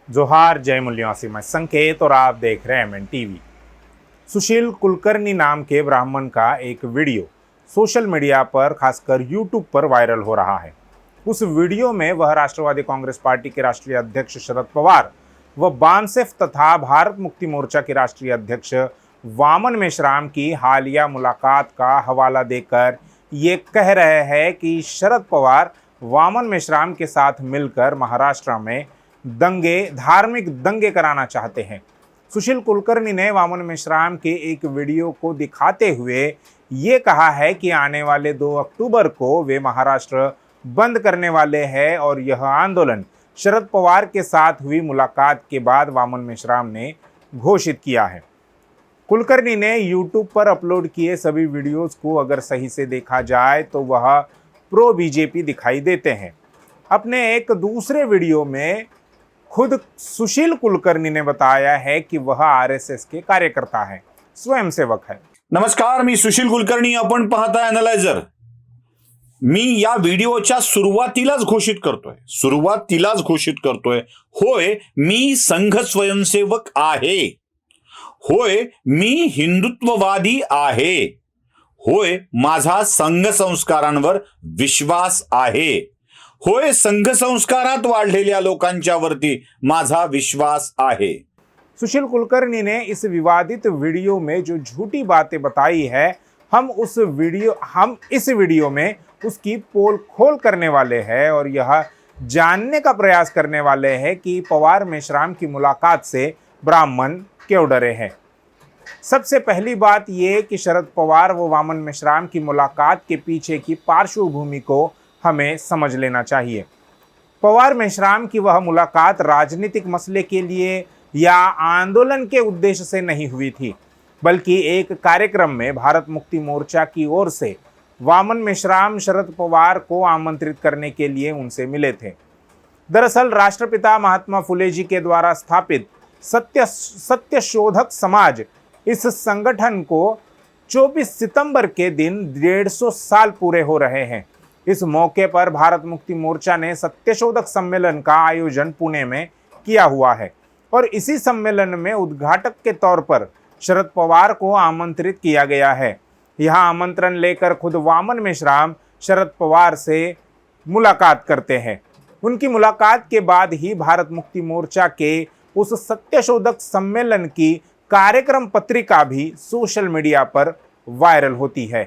जोहार, जय मूल्यवासी, मैं संकेत और आप देख रहे हैं एमएन टीवी। सुशील कुलकर्णी नाम के ब्राह्मण का एक वीडियो सोशल मीडिया पर खासकर यूट्यूब पर वायरल हो रहा है। उस वीडियो में वह राष्ट्रवादी कांग्रेस पार्टी के राष्ट्रीय अध्यक्ष शरद पवार व बानसेफ तथा भारत मुक्ति मोर्चा के राष्ट्रीय अध्यक्ष वामन मेश्राम की हालिया मुलाकात का हवाला देकर ये कह रहे हैं कि शरद पवार वामन मेश्राम के साथ मिलकर महाराष्ट्र में धार्मिक दंगे कराना चाहते हैं। सुशील कुलकर्णी ने वामन मेश्राम के एक वीडियो को दिखाते हुए ये कहा है कि आने वाले 2 अक्टूबर को वे महाराष्ट्र बंद करने वाले हैं और यह आंदोलन शरद पवार के साथ हुई मुलाकात के बाद वामन मेश्राम ने घोषित किया है। कुलकर्णी ने यूट्यूब पर अपलोड किए सभी वीडियोस को अगर सही से देखा जाए तो वह प्रो बीजेपी दिखाई देते हैं। अपने एक दूसरे वीडियो में खुद सुशील कुलकर्णी ने बताया है कि वह आरएसएस के कार्यकर्ता है, स्वयंसेवक है। नमस्कार, मी सुशील कुलकर्णी, आपण पाहता एनालायझर। मी या व्हिडिओच्या सुरुवातीलाच घोषित करतोय होय, मी संघ स्वयंसेवक आहे। होय, मी हिंदुत्ववादी आहे। होय, माझा संघ संस्कारांवर विश्वास आहे। होय, संघ संस्कारात वाढलेल्या लोकांच्या वरती माझा विश्वास आहे। सुशील कुलकर्णी ने इस विवादित वीडियो में जो झूठी बातें बताई है, हम इस वीडियो में उसकी पोल खोल करने वाले हैं और यह जानने का प्रयास करने वाले हैं कि पवार मेश्राम की मुलाकात से ब्राह्मण क्यों डरे हैं। सबसे पहली बात यह कि शरद पवार व वामन मेश्राम की मुलाकात के पीछे की पार्श्वभूमि को हमें समझ लेना चाहिए। पवार मेश्राम की वह मुलाकात राजनीतिक मसले के लिए या आंदोलन के उद्देश्य से नहीं हुई थी, बल्कि एक कार्यक्रम में भारत मुक्ति मोर्चा की ओर से वामन मेश्राम शरद पवार को आमंत्रित करने के लिए उनसे मिले थे। दरअसल राष्ट्रपिता महात्मा फुले जी के द्वारा स्थापित सत्य शोधक समाज इस संगठन को 24 सितंबर के दिन 150 साल पूरे हो रहे हैं। इस मौके पर भारत मुक्ति मोर्चा ने सत्यशोधक सम्मेलन का आयोजन पुणे में किया हुआ है और इसी सम्मेलन में उद्घाटक के तौर पर शरद पवार को आमंत्रित किया गया है। यह आमंत्रण लेकर खुद वामन मेश्राम शरद पवार से मुलाकात करते हैं। उनकी मुलाकात के बाद ही भारत मुक्ति मोर्चा के उस सत्यशोधक सम्मेलन की कार्यक्रम पत्रिका भी सोशल मीडिया पर वायरल होती है।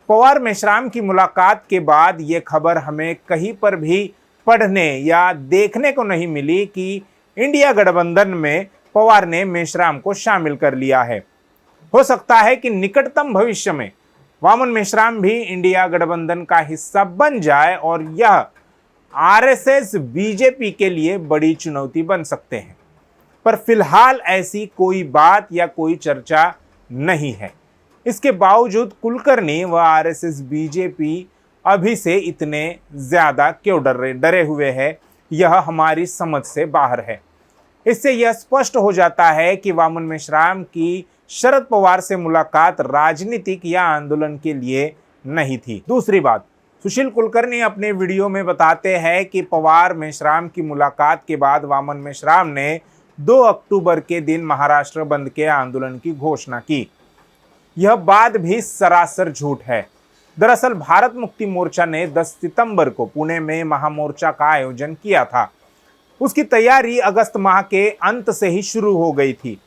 पवार मेश्राम की मुलाकात के बाद ये खबर हमें कहीं पर भी पढ़ने या देखने को नहीं मिली कि इंडिया गठबंधन में पवार ने मेश्राम को शामिल कर लिया है। हो सकता है कि निकटतम भविष्य में वामन मेश्राम भी इंडिया गठबंधन का हिस्सा बन जाए और यह आरएसएस बीजेपी के लिए बड़ी चुनौती बन सकते हैं, पर फिलहाल ऐसी कोई बात या कोई चर्चा नहीं है। इसके बावजूद कुलकर्णी व आरएसएस बीजेपी अभी से इतने ज्यादा क्यों डरे हुए हैं, यह हमारी समझ से बाहर है। इससे यह स्पष्ट हो जाता है कि वामन मेश्राम की शरद पवार से मुलाकात राजनीतिक या आंदोलन के लिए नहीं थी। दूसरी बात, सुशील कुलकर्णी अपने वीडियो में बताते हैं कि पवार मेश्राम की मुलाकात के बाद वामन मेश्राम ने 2 अक्टूबर के दिन महाराष्ट्र बंद के आंदोलन की घोषणा की। यह बात भी सरासर झूठ है। दरअसल भारत मुक्ति मोर्चा ने 10 सितंबर को पुणे में महामोर्चा का आयोजन किया था। उसकी तैयारी अगस्त माह के अंत से ही शुरू हो गई थी।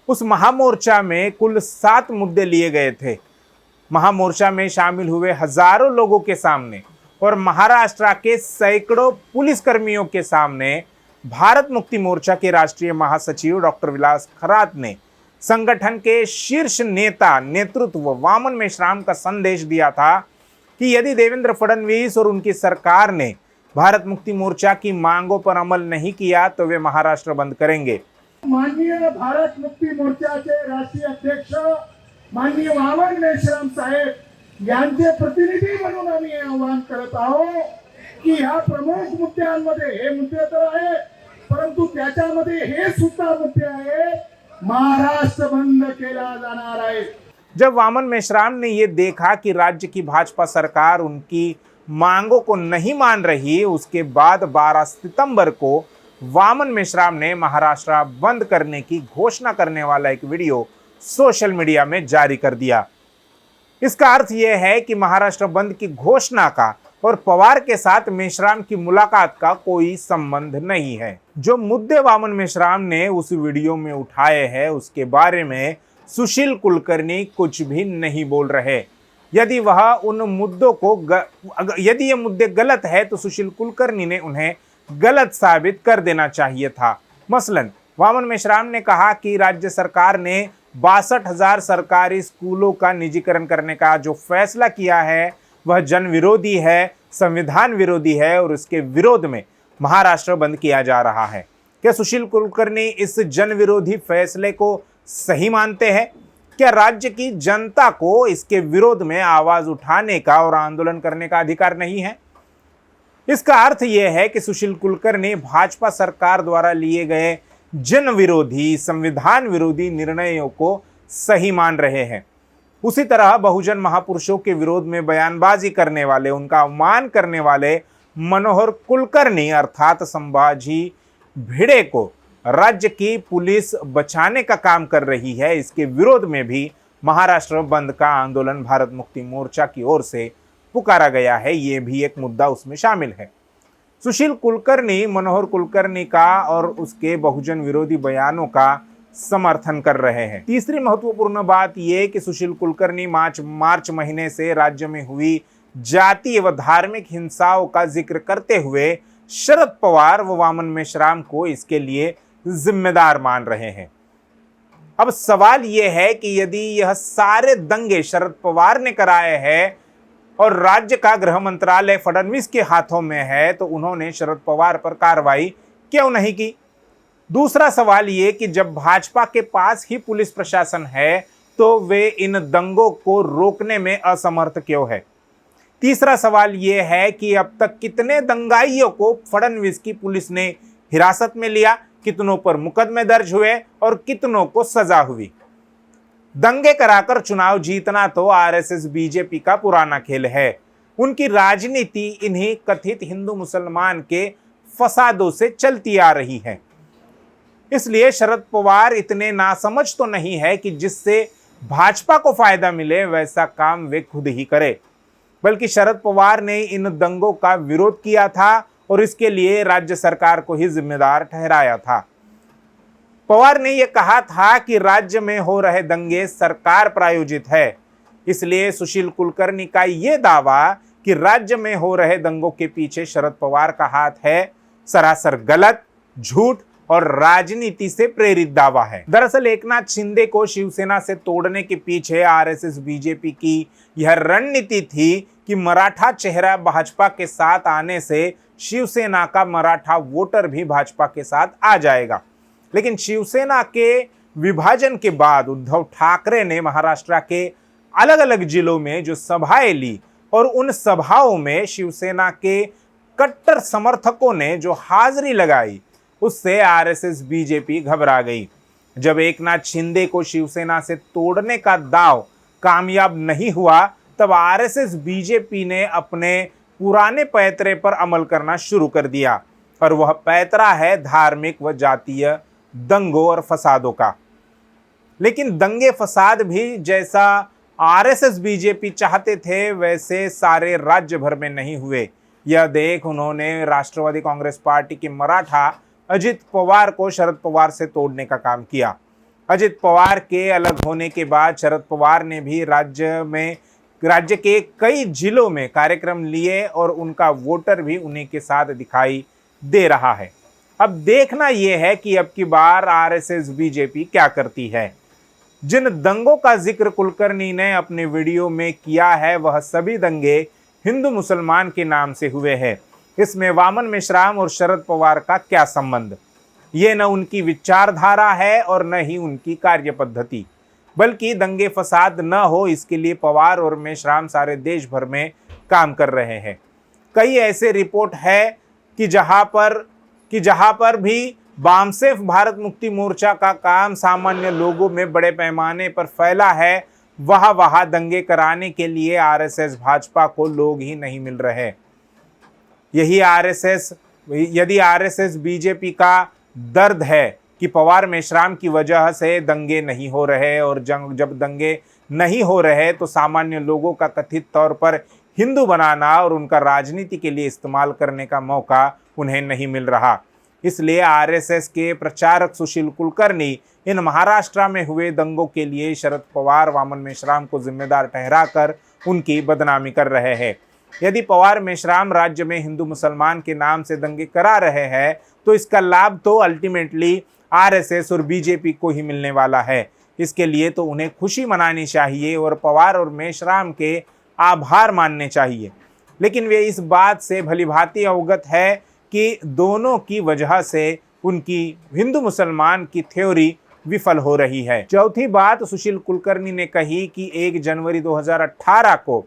उस महामोर्चा में कुल 7 मुद्दे लिए गए थे। महामोर्चा में शामिल हुए हजारों लोगों के सामने और महाराष्ट्र के सैकड़ों पुलिसकर्मियों के सामने भारत मुक्ति मोर्चा के राष्ट्रीय महासचिव डॉक्टर विलास खरात ने संगठन के शीर्ष नेतृत्व वामन मेश्राम का संदेश दिया था कि यदि देवेंद्र फडणवीस और उनकी सरकार ने भारत मुक्ति मोर्चा की मांगों पर अमल नहीं किया तो वे महाराष्ट्र बंद करेंगे। माननीय भारत मुक्ती मोर्चाचे राष्ट्रीय अध्यक्ष माननीय वामन मेश्राम साहेब यांचे प्रतिनिधी म्हणून आम्ही आवाहन करत आहोत की ह्या प्रमुख मुद्द्यांमध्ये हे मुद्दे तर आहे, परंतु त्याच्यामध्ये हे सुद्धा मुद्दे आहे, महाराष्ट्र बंद केला जाणार आहे। जब वामन मेश्राम ने ये देखा कि राज्य की भाजपा सरकार उनकी मांगों को नहीं मान रही, उसके बाद 12 सितंबर को वामन मेश्राम ने महाराष्ट्र बंद करने की घोषणा करने वाला एक वीडियो सोशल मीडिया में जारी कर दिया। इसका अर्थ यह है कि महाराष्ट्र बंद की घोषणा का और पवार के साथ मेश्राम की मुलाकात का कोई संबंध नहीं है। जो मुद्दे वामन मेश्राम ने उस वीडियो में उठाए हैं उसके बारे में सुशील कुलकर्णी कुछ भी नहीं बोल रहे। यदि वह उन मुद्दों को यदि ये मुद्दे गलत है तो सुशील कुलकर्णी ने उन्हें गलत साबित कर देना चाहिए था। मसलन वामन मेश्राम ने कहा कि राज्य सरकार ने 62,000 सरकारी स्कूलों का निजीकरण करने का जो फैसला किया है वह जन विरोधी है, संविधान विरोधी है और उसके विरोध में महाराष्ट्र बंद किया जा रहा है। क्या सुशील कुलकर्णी इस जन विरोधी फैसले को सही मानते हैं? क्या राज्य की जनता को इसके विरोध में आवाज उठाने का और आंदोलन करने का अधिकार नहीं है? इसका अर्थ यह है कि सुशील कुलकर्णी भाजपा सरकार द्वारा लिए गए जन विरोधी, संविधान विरोधी निर्णयों को सही मान रहे हैं। उसी तरह बहुजन महापुरुषों के विरोध में बयानबाजी करने वाले, उनका अपमान करने वाले मनोहर कुलकर्णी अर्थात संभाजी भिड़े को राज्य की पुलिस बचाने का काम कर रही है। इसके विरोध में भी महाराष्ट्र बंद का आंदोलन भारत मुक्ति मोर्चा की ओर से पुकारा गया है। ये भी एक मुद्दा उसमें शामिल है। सुशील कुलकर्णी मनोहर कुलकर्णी का और उसके बहुजन विरोधी बयानों का समर्थन कर रहे हैं। तीसरी महत्वपूर्ण बात यह कि सुशील कुलकर्णी मार्च महीने से राज्य में हुई जातीय व धार्मिक हिंसाओं का जिक्र करते हुए शरद पवार व वामन मेश्राम को इसके लिए जिम्मेदार मान रहे हैं। अब सवाल यह है कि यदि यह सारे दंगे शरद पवार ने कराए हैं और राज्य का गृह मंत्रालय फडणवीस के हाथों में है तो उन्होंने शरद पवार पर कार्रवाई क्यों नहीं की? दूसरा सवाल ये कि जब भाजपा के पास ही पुलिस प्रशासन है तो वे इन दंगों को रोकने में असमर्थ क्यों है? तीसरा सवाल ये है कि अब तक कितने दंगाइयों को फडणवीस की पुलिस ने हिरासत में लिया, कितनों पर मुकदमे दर्ज हुए और कितनों को सजा हुई? दंगे कराकर चुनाव जीतना तो आरएसएस बीजेपी का पुराना खेल है। उनकी राजनीति इन्हीं कथित हिंदू मुसलमान के फसादों से चलती आ रही है। इसलिए शरद पवार इतने नासमझ तो नहीं है कि जिससे भाजपा को फायदा मिले वैसा काम वे खुद ही करे, बल्कि शरद पवार ने इन दंगों का विरोध किया था और इसके लिए राज्य सरकार को ही जिम्मेदार ठहराया था। पवार ने यह कहा था कि राज्य में हो रहे दंगे सरकार प्रायोजित है। इसलिए सुशील कुलकर्णी का यह दावा कि राज्य में हो रहे दंगों के पीछे शरद पवार का हाथ है सरासर गलत, झूठ और राजनीति से प्रेरित दावा है। दरअसल एकनाथ शिंदे को शिवसेना से तोड़ने के पीछे आरएसएस बीजेपी की यह रणनीति थी कि मराठा चेहरा भाजपा के साथ आने से शिवसेना का मराठा वोटर भी भाजपा के साथ आ जाएगा। लेकिन शिवसेना के विभाजन के बाद उद्धव ठाकरे ने महाराष्ट्र के अलग अलग जिलों में जो सभाएं ली और उन सभाओं में शिवसेना के कट्टर समर्थकों ने जो हाजिरी लगाई उससे आरएसएस बीजेपी घबरा गई। जब एकनाथ शिंदे को शिवसेना से तोड़ने का दांव कामयाब नहीं हुआ तब आरएसएस बीजेपी ने अपने पुराने पैतरे पर अमल करना शुरू कर दिया और वह पैतरा है धार्मिक व जातीय दंगों और फसादों का। लेकिन दंगे फसाद भी जैसा आरएसएस बीजेपी चाहते थे वैसे सारे राज्य भर में नहीं हुए। यह देख उन्होंने राष्ट्रवादी कांग्रेस पार्टी के मराठा अजित पवार को शरद पवार से तोड़ने का काम किया। अजित पवार के अलग होने के बाद शरद पवार ने भी राज्य के कई जिलों में कार्यक्रम लिए और उनका वोटर भी उन्हीं के साथ दिखाई दे रहा है। अब देखना यह है कि अब की बार आरएसएस बीजेपी क्या करती है। जिन दंगों का जिक्र कुलकर्णी ने अपने वीडियो में किया है वह सभी दंगे हिंदू मुसलमान के नाम से हुए हैं। इसमें वामन मेश्राम और शरद पवार का क्या संबंध? ये न उनकी विचारधारा है और न ही उनकी कार्य पद्धति, बल्कि दंगे फसाद न हो इसके लिए पवार और मेश्राम सारे देश भर में काम कर रहे हैं। कई ऐसे रिपोर्ट है कि जहां पर भी बामसेफ भारत मुक्ति मोर्चा का काम सामान्य लोगों में बड़े पैमाने पर फैला है वहां दंगे कराने के लिए आरएसएस भाजपा को लोग ही नहीं मिल रहे। यही आरएसएस यदि आरएसएस बीजेपी का दर्द है कि पवार मेश्राम की वजह से दंगे नहीं हो रहे और जब दंगे नहीं हो रहे तो सामान्य लोगों का कथित तौर पर हिंदू बनाना और उनका राजनीति के लिए इस्तेमाल करने का मौका उन्हें नहीं मिल रहा, इसलिए आरएसएस के प्रचारक सुशील कुलकर्णी इन महाराष्ट्र में हुए दंगों के लिए शरद पवार वामन मेश्राम को जिम्मेदार ठहराकर उनकी बदनामी कर रहे हैं। यदि पवार मेश्राम राज्य में हिंदू मुसलमान के नाम से दंगे करा रहे हैं तो इसका लाभ तो अल्टीमेटली आरएसएस और बीजेपी को ही मिलने वाला है। इसके लिए तो उन्हें खुशी मनानी चाहिए और पवार और मेश्राम के आभार मानने चाहिए, लेकिन वे इस बात से भलीभांति अवगत है कि दोनों की वजह से उनकी हिंदू मुसलमान की थ्योरी विफल हो रही है। चौथी बात सुशील कुलकर्णी ने कही कि 1 जनवरी 2018 को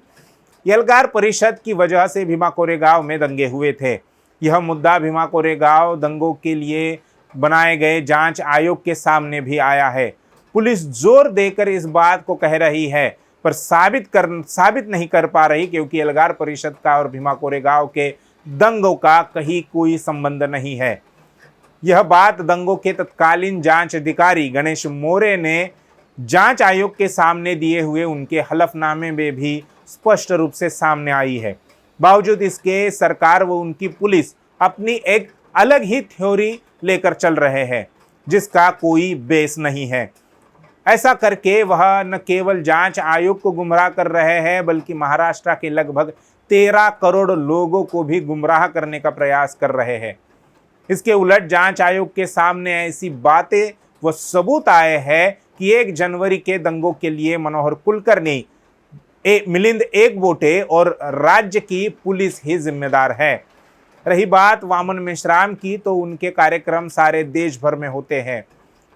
एल्गार परिषद की वजह से भीमा कोरेगांव में दंगे हुए थे। यह मुद्दा भीमा कोरेगांव दंगों के लिए बनाए गए जांच आयोग के सामने भी आया है। पुलिस जोर देकर इस बात को कह रही है पर साबित नहीं कर पा रही, क्योंकि एल्गार परिषद का और भीमा कोरेगांव के दंगों का कहीं कोई संबंध नहीं है। यह बात दंगों के तत्कालीन जांच अधिकारी गणेश मोरे ने जांच आयोग के सामने दिए हुए उनके हलफनामे में भी स्पष्ट रूप से सामने आई है। बावजूद इसके सरकार व उनकी पुलिस अपनी एक अलग ही थ्योरी लेकर चल रहे हैं जिसका कोई बेस नहीं है। ऐसा करके वह न केवल जांच आयोग को गुमराह कर रहे हैं बल्कि महाराष्ट्र के लगभग 13 करोड़ लोगों को भी गुमराह करने का प्रयास कर रहे हैं। इसके उलट जांच आयोग के सामने ऐसी बातें व सबूत आए हैं कि 1 जनवरी के दंगों के लिए मनोहर कुलकर्णी, मिलिंद एकबोटे और राज्य की पुलिस ही जिम्मेदार है। रही बात वामन मेश्राम की, तो उनके कार्यक्रम सारे देश भर में होते हैं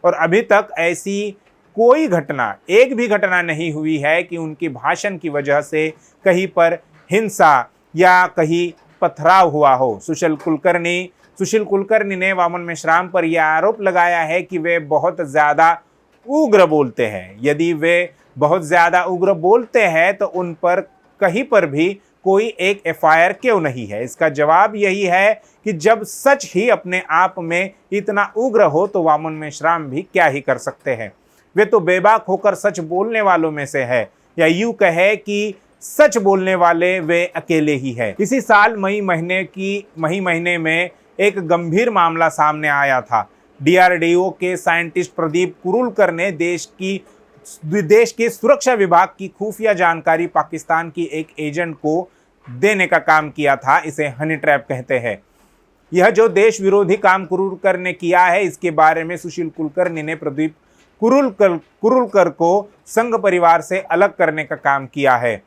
और अभी तक ऐसी कोई घटना, एक भी घटना नहीं हुई है कि उनकी भाषण की वजह से कहीं पर हिंसा या कहीं पथराव हुआ हो। सुशील कुलकर्णी ने वामन मेश्राम पर यह आरोप लगाया है कि वे बहुत ज़्यादा उग्र बोलते हैं। यदि वे बहुत ज़्यादा उग्र बोलते हैं तो उन पर कहीं पर भी कोई एक एफआईआर क्यों नहीं है? इसका जवाब यही है कि जब सच ही अपने आप में इतना उग्र हो तो वामन मेश्राम भी क्या ही कर सकते हैं। वे तो बेबाक होकर सच बोलने वालों में से है, या यूं कहे कि सच बोलने वाले वे अकेले ही है। इसी साल मई महीने में एक गंभीर मामला सामने आया था। डीआरडीओ के साइंटिस्ट प्रदीप कुरुलकर ने देश के सुरक्षा विभाग की खुफिया जानकारी पाकिस्तान की एक एजेंट को देने का काम किया था। इसे हनी ट्रैप कहते हैं। यह जो देश विरोधी काम कुरुलकर ने किया है, इसके बारे में सुशील कुलकर्णी ने प्रदीप कुरुलकर को संघ परिवार से अलग करने का काम किया है।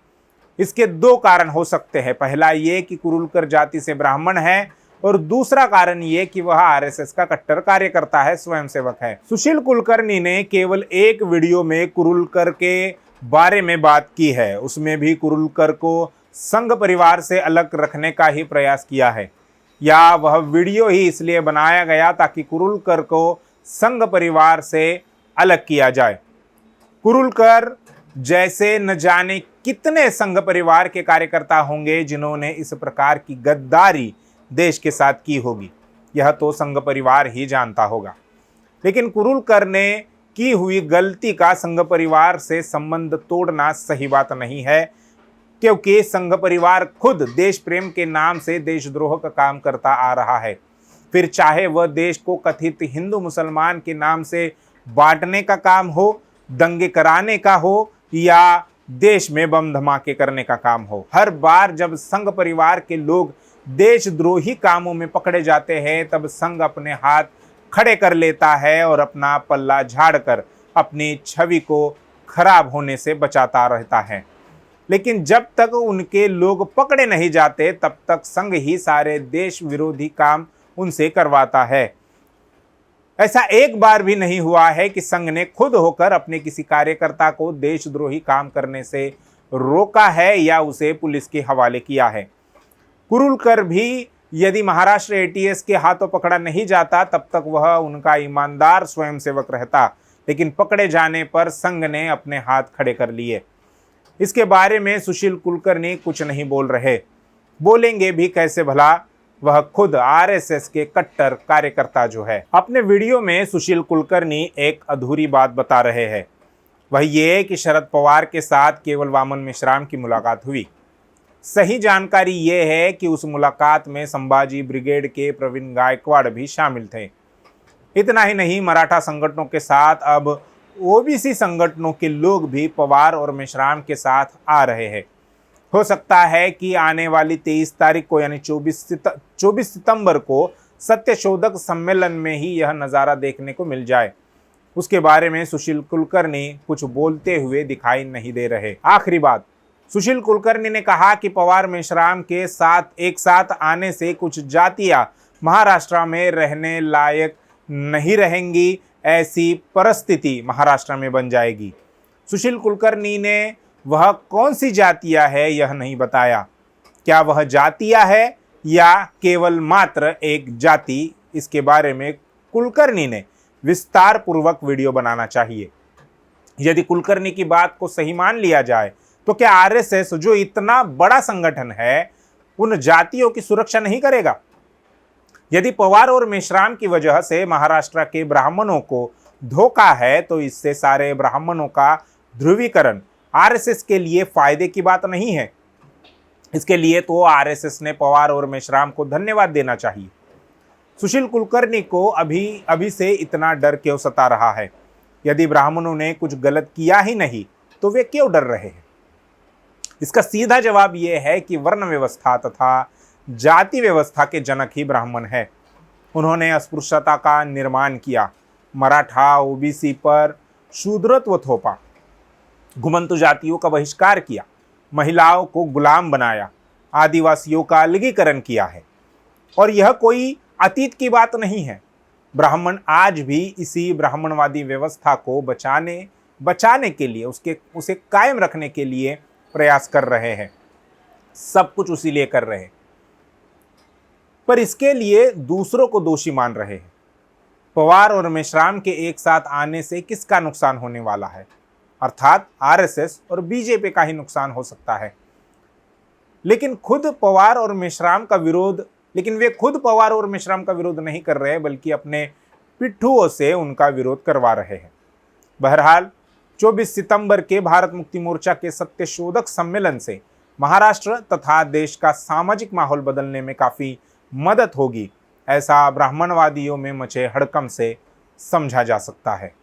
इसके 2 कारण हो सकते हैं। पहला ये कि कुरुलकर जाति से ब्राह्मण है और दूसरा कारण ये कि वह आरएसएस का कट्टर कार्यकर्ता है, स्वयंसेवक है। सुशील कुलकर्णी ने केवल एक वीडियो में कुरुलकर के बारे में बात की है। उसमें भी कुरुलकर को संघ परिवार से अलग रखने का ही प्रयास किया है, या वह वीडियो ही इसलिए बनाया गया ताकि कुरुलकर को संघ परिवार से अलग किया जाए। कुरुलकर जैसे न जाने कितने संघ परिवार के कार्यकर्ता होंगे जिन्होंने इस प्रकार की गद्दारी देश के साथ की होगी, यह तो संघ परिवार ही जानता होगा। लेकिन कुरुलकर ने की हुई गलती का संघ परिवार से संबंध तोड़ना सही बात नहीं है, क्योंकि संघ परिवार खुद देश प्रेम के नाम से देशद्रोह का काम करता आ रहा है। फिर चाहे वह देश को कथित हिंदू मुसलमान के नाम से बांटने का काम हो, दंगे कराने का हो, या देश में बम धमाके करने का काम हो, हर बार जब संघ परिवार के लोग देशद्रोही कामों में पकड़े जाते हैं तब संघ अपने हाथ खड़े कर लेता है और अपना पल्ला झाड़कर अपनी छवि को खराब होने से बचाता रहता है। लेकिन जब तक उनके लोग पकड़े नहीं जाते तब तक संघ ही सारे देश विरोधी काम उनसे करवाता है। ऐसा एक बार भी नहीं हुआ है कि संघ ने खुद होकर अपने किसी कार्यकर्ता को देशद्रोही काम करने से रोका है या उसे पुलिस के हवाले किया है। कुरुलकर भी यदि महाराष्ट्र एटीएस के हाथों पकड़ा नहीं जाता तब तक वह उनका ईमानदार स्वयंसेवक रहता, लेकिन पकड़े जाने पर संघ ने अपने हाथ खड़े कर लिए। इसके बारे में सुशील कुलकर्णी कुछ नहीं बोल रहे, बोलेंगे भी कैसे भला? वह खुद आरएसएस के कट्टर कार्यकर्ता जो है। अपने वीडियो में सुशील कुलकर्णी एक अधूरी बात बता रहे हैं, वह ये कि शरद पवार के साथ केवल वामन मेश्राम की मुलाकात हुई। सही जानकारी ये है कि उस मुलाकात में संभाजी ब्रिगेड के प्रवीण गायकवाड़ भी शामिल थे। इतना ही नहीं, मराठा संगठनों के साथ अब ओबीसी संगठनों के लोग भी पवार और मेश्राम के साथ आ रहे हैं। हो सकता है कि आने वाली 23 तारीख को यानी 24 सितंबर को सत्यशोधक सम्मेलन में ही यह नज़ारा देखने को मिल जाए। उसके बारे में सुशील कुलकर्णी कुछ बोलते हुए दिखाई नहीं दे रहे। आखिरी बात, सुशील कुलकर्णी ने कहा कि पवार मेश्राम के साथ एक साथ आने से कुछ जातियां महाराष्ट्र में रहने लायक नहीं रहेंगी, ऐसी परिस्थिति महाराष्ट्र में बन जाएगी। सुशील कुलकर्णी ने वह कौन सी जातियां है यह नहीं बताया। क्या वह जातियां है या केवल मात्र एक जाति, इसके बारे में कुलकर्णी ने विस्तार पूर्वक वीडियो बनाना चाहिए। यदि कुलकर्णी की बात को सही मान लिया जाए तो क्या आरएसएस जो इतना बड़ा संगठन है उन जातियों की सुरक्षा नहीं करेगा? यदि पवार और मेश्राम की वजह से महाराष्ट्र के ब्राह्मणों को धोखा है तो इससे सारे ब्राह्मणों का ध्रुवीकरण आरएसएस के लिए फायदे की बात नहीं है। इसके लिए तो आरएसएस ने पवार और मेश्राम को धन्यवाद देना चाहिए। सुशील कुलकर्णी को अभी से इतना डर क्यों सता रहा है? यदि ब्राह्मणों ने कुछ गलत किया ही नहीं तो वे क्यों डर रहे हैं? इसका सीधा जवाब यह है कि वर्ण व्यवस्था तथा जाति व्यवस्था के जनक ही ब्राह्मण है। उन्होंने अस्पृश्यता का निर्माण किया, मराठा ओबीसी पर शूद्रत्व थोपा, घुमंतु जातियों का बहिष्कार किया, महिलाओं को गुलाम बनाया, आदिवासियों का अलगीकरण किया है। और यह कोई अतीत की बात नहीं है। ब्राह्मण आज भी इसी ब्राह्मणवादी व्यवस्था को बचाने के लिए, उसे कायम रखने के लिए प्रयास कर रहे हैं। सब कुछ उसी लिए कर रहे हैं, पर इसके लिए दूसरों को दोषी मान रहे हैं। पवार और मेश्राम के एक साथ आने से किसका नुकसान होने वाला है? अर्थात आरएसएस और बीजेपी का ही नुकसान हो सकता है। लेकिन वे खुद पवार और मेश्राम का विरोध नहीं कर रहे, बल्कि अपने पिट्ठुओं से उनका विरोध करवा रहे हैं। बहरहाल 24 सितंबर के भारत मुक्ति मोर्चा के सत्यशोधक सम्मेलन से महाराष्ट्र तथा देश का सामाजिक माहौल बदलने में काफ़ी मदद होगी, ऐसा ब्राह्मणवादियों में मचे हड़कंप से समझा जा सकता है।